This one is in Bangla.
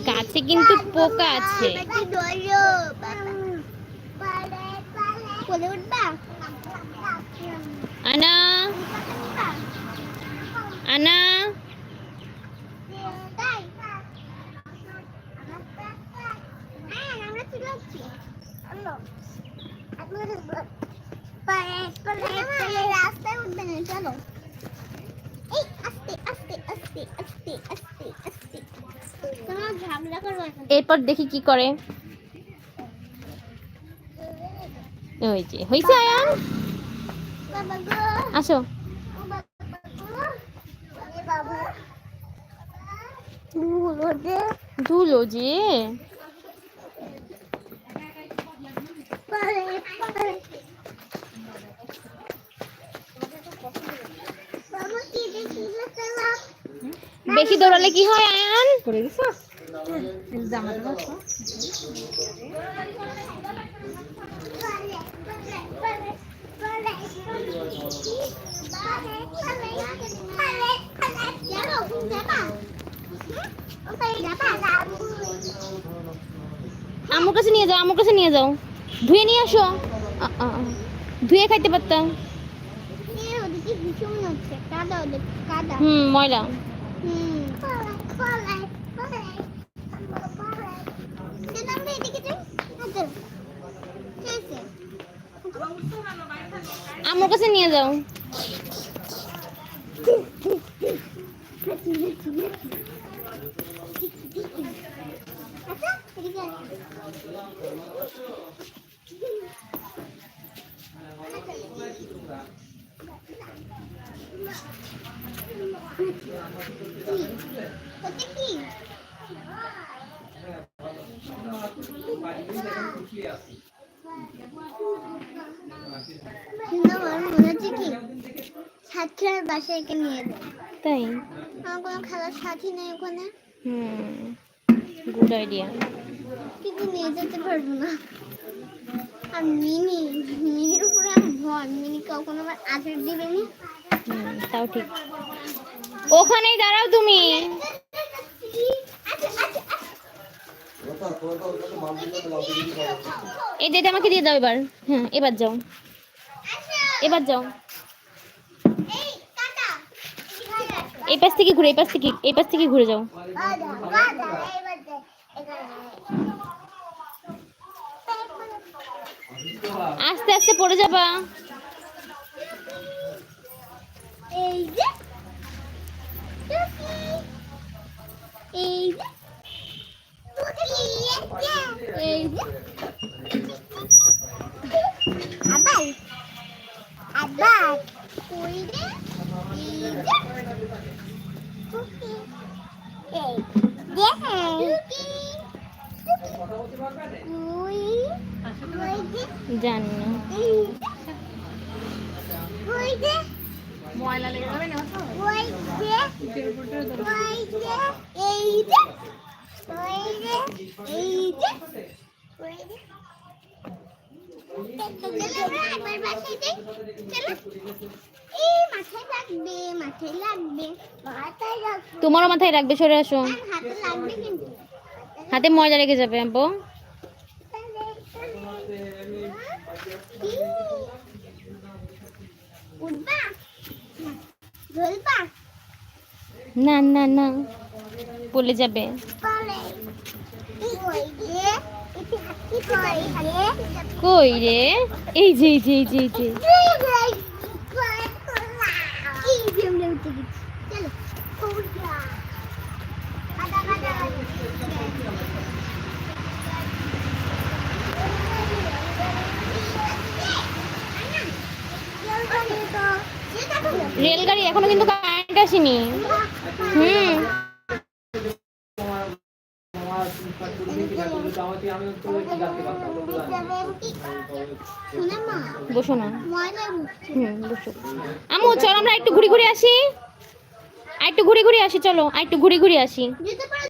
গাছে কিন্তু পোকা আছে। আনা আনা রাস্তায় উঠবে না, চলো। এই আস্তে আস্তে আস্তে আস্তে আস্তে আস্তে তোমার ঝামেলা করবো। এরপর দেখি কি করে। ওই যে হয়েছে আয়ান, বাবা গো, আসো। ও বাবা গো, ওরে বাবা, ধুলো দে, ধুলো যে পারে পারে। বাবা কি দেখিলে চালা, বেশি দৌড়ালে কি হয় আয়ান? করে গেছো জামাটা বাসো পারে পারে পারে পারে পারে যাবো যাবা, ওখানে যাবা। আমার কাছে নিয়ে যাও, আমার কাছে নিয়ে যাও, ধুয়ে নিয়ে আসো। ধুয়ে খাইতে পারতাম। ওদিকে কিছু মনে হচ্ছে, কাদা, ওদের কাদা। ময়লা। আমার কাছে নিয়ে যাও। সাথীর বাসায় নিয়ে যায়। তাই? আমার কোনো খেলার সাথী নেই ওখানে। Good idea. কিন্তু নিয়ে যেতে পারবো না। আর মিনির উপরে আমার ভয়, মিনি কখনো আবার আদর দিবে নি। তাও ঠিক। ওখানেই দাঁড়াও তুমি। এই যেটা আমাকে দিয়ে দাও এবার। হ্যাঁ, এবার যাও, এবার যাও। এই পাশ থেকে ঘুরে, এই পাশ থেকে ঘুরে যাও। আস্তে আস্তে পড়ে যাবা। এই যে এই যে এই যে আবার আবার ওই যে এই যে এই যে ওই জানি না। ওই যে ময়লা লেগে যাবে না তো ওই যে ওই যে এই যে ওই যে এই যে ওই যে আবার বাসায় যাই, চলো। এই মাথায় লাগবে, মাথায় লাগবে, মাথায় লাগবে, তোমারও মাথায় রাখবে, সরে আসো। হাতে লাগবে কিন্তু হাতে ময়লা লেগে যাবে আব্বু। উঠবা ধরবা না না না, পড়ে যাবে। পারে ওই যে এটি হাতি কই রে কই রে? এই যে এই যে এই যে এই যে। এই যে আমরা উঠে গেছি, চলো ওঠা কাদা কাদা রেলগাড়ি এখনো কিন্তু কারেন্ট আসেনি। বসো না। বসো। আমু চল আমরা একটু ঘুরে ঘুরে আসি, একটু ঘুরে ঘুরে আসি, চলো একটু ঘুরে ঘুরে আসি।